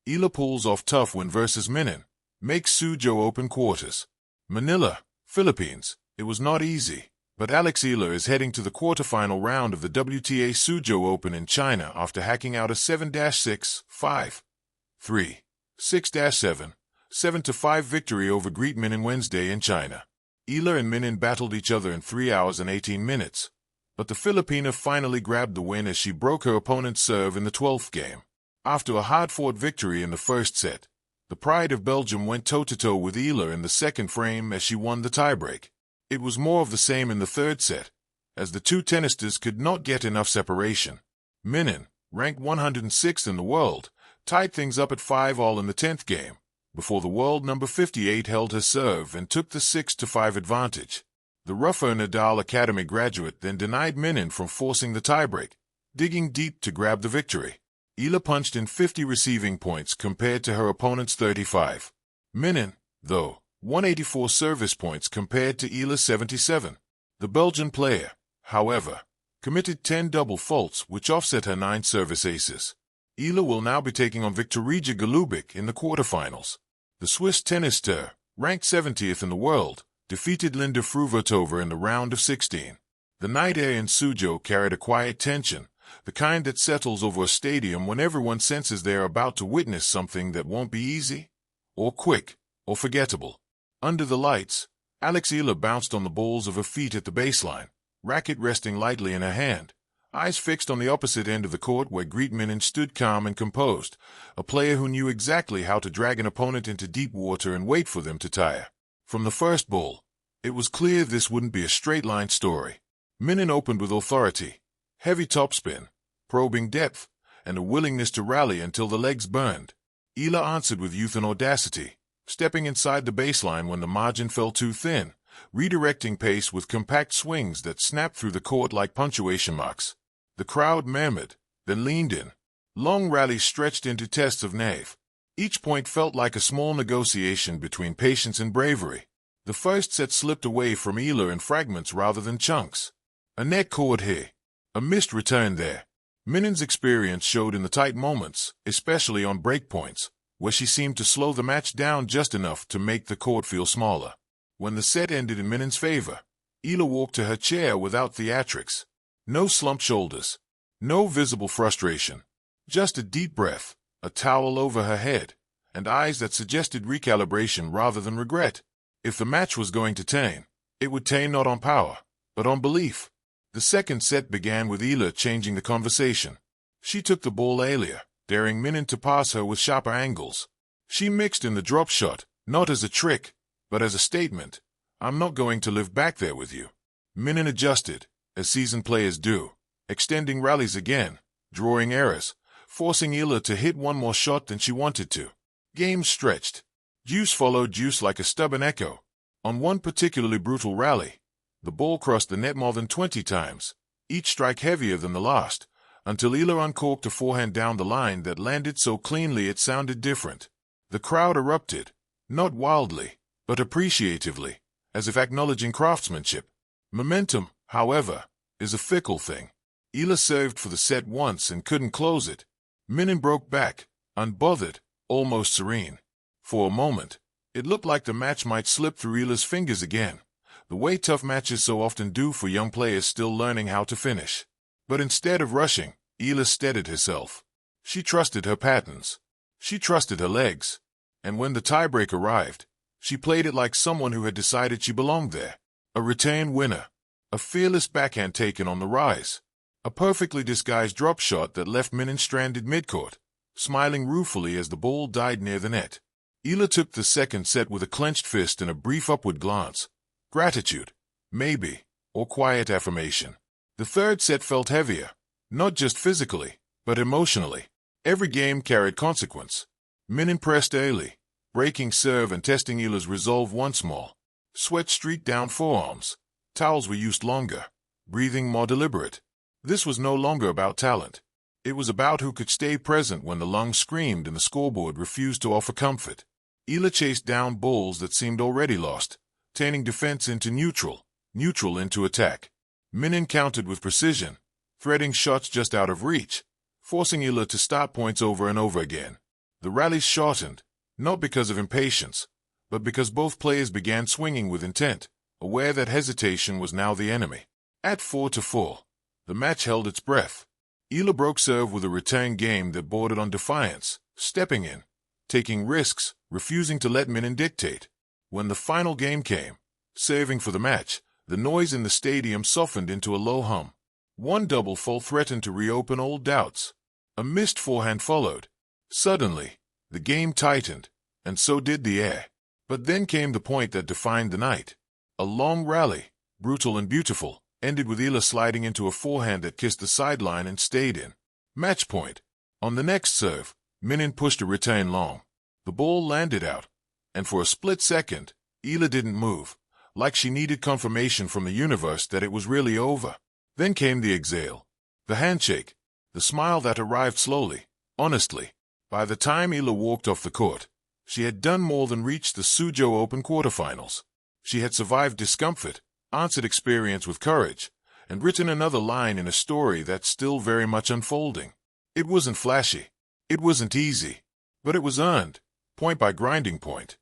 Eala pulls off tough win versus Minnen, makes Suzhou Open quarters. Manila, Philippines. It was not easy, but Alex Eala is heading to the quarterfinal round of the WTA Suzhou Open in China after hacking out a 7-6, 5, 3, 6-7, 7-5 victory over Greet Minnen Wednesday in China. Eala and Minnen battled each other in 3 hours and 18 minutes, but the Filipina finally grabbed the win as she broke her opponent's serve in the 12th game. After a hard-fought victory in the first set, the pride of Belgium went toe-to-toe with Eala in the second frame as she won the tiebreak. It was more of the same in the third set, as the two tennisters could not get enough separation. Minnen, ranked 106th in the world, tied things up at 5-all in the 10th game, before the world number 58 held her serve and took the 6-5 advantage. The rougher Nadal Academy graduate then denied Minnen from forcing the tiebreak, digging deep to grab the victory. Eala punched in 50 receiving points compared to her opponent's 35. Minnen, though, 184 service points compared to Eala's 77. The Belgian player, however, committed 10 double faults which offset her 9 service aces. Eala will now be taking on Viktorija Golubic in the quarterfinals. The Swiss tennis star, ranked 70th in the world, defeated Linda Fruhvirtova in the round of 16. The night air in Suzhou carried a quiet tension, the kind that settles over a stadium when everyone senses they are about to witness something that won't be easy, or quick, or forgettable. Under the lights, Alex Eala bounced on the balls of her feet at the baseline, racket resting lightly in her hand, eyes fixed on the opposite end of the court where Greet Minnen stood calm and composed, a player who knew exactly how to drag an opponent into deep water and wait for them to tire. From the first ball, it was clear this wouldn't be a straight-line story. Minnen opened with authority, heavy topspin, probing depth, and a willingness to rally until the legs burned. Eala answered with youth and audacity, stepping inside the baseline when the margin fell too thin, redirecting pace with compact swings that snapped through the court like punctuation marks. The crowd murmured, then leaned in. Long rallies stretched into tests of nerve. Each point felt like a small negotiation between patience and bravery. The first set slipped away from Eala in fragments rather than chunks. A net cord here, a missed return there. Minnen's experience showed in the tight moments, especially on break points, where she seemed to slow the match down just enough to make the court feel smaller. When the set ended in Minnen's favor, Eala walked to her chair without theatrics. No slumped shoulders, no visible frustration, just a deep breath, a towel over her head, and eyes that suggested recalibration rather than regret. If the match was going to turn, it would turn not on power, but on belief. The second set began with Eala changing the conversation. She took the ball earlier, daring Minnen to pass her with sharper angles. She mixed in the drop shot, not as a trick, but as a statement. I'm not going to live back there with you. Minnen adjusted, as seasoned players do, extending rallies again, drawing errors, forcing Eala to hit one more shot than she wanted to. Games stretched. Juice followed juice like a stubborn echo. On one particularly brutal rally, the ball crossed the net more than 20 times, each strike heavier than the last, until Eala uncorked a forehand down the line that landed so cleanly it sounded different. The crowd erupted, not wildly, but appreciatively, as if acknowledging craftsmanship. Momentum, however, is a fickle thing. Eala served for the set once and couldn't close it. Minnen broke back, unbothered, almost serene. For a moment, it looked like the match might slip through Eala's fingers again, the way tough matches so often do for young players still learning how to finish. But instead of rushing, Eala steadied herself. She trusted her patterns. She trusted her legs. And when the tiebreak arrived, she played it like someone who had decided she belonged there. A return winner. A fearless backhand taken on the rise. A perfectly disguised drop shot that left Minnen stranded midcourt, smiling ruefully as the ball died near the net. Eala took the second set with a clenched fist and a brief upward glance. Gratitude, maybe, or quiet affirmation. The third set felt heavier, not just physically, but emotionally. Every game carried consequence. Minnen pressed early, breaking serve and testing Eala's resolve once more. Sweat streaked down forearms. Towels were used longer, breathing more deliberate. This was no longer about talent. It was about who could stay present when the lungs screamed and the scoreboard refused to offer comfort. Eala chased down balls that seemed already lost, turning defense into neutral into attack. Minnen countered with precision, threading shots just out of reach, forcing Eala to start points over and over again. The rallies shortened, not because of impatience, but because both players began swinging with intent, aware that hesitation was now the enemy. At 4-4, the match held its breath. Eala broke serve with a return game that bordered on defiance, stepping in, taking risks, refusing to let Minnen dictate. When the final game came, serving for the match, the noise in the stadium softened into a low hum. One double fault threatened to reopen old doubts. A missed forehand followed. Suddenly, the game tightened, and so did the air. But then came the point that defined the night. A long rally, brutal and beautiful, ended with Eala sliding into a forehand that kissed the sideline and stayed in. Match point. On the next serve, Minnen pushed a return long. The ball landed out, and for a split second, Eala didn't move, like she needed confirmation from the universe that it was really over. Then came the exhale, the handshake, the smile that arrived slowly, honestly. By the time Eala walked off the court, she had done more than reach the Suzhou Open quarterfinals. She had survived discomfort, answered experience with courage, and written another line in a story that's still very much unfolding. It wasn't flashy. It wasn't easy. But it was earned, point by grinding point.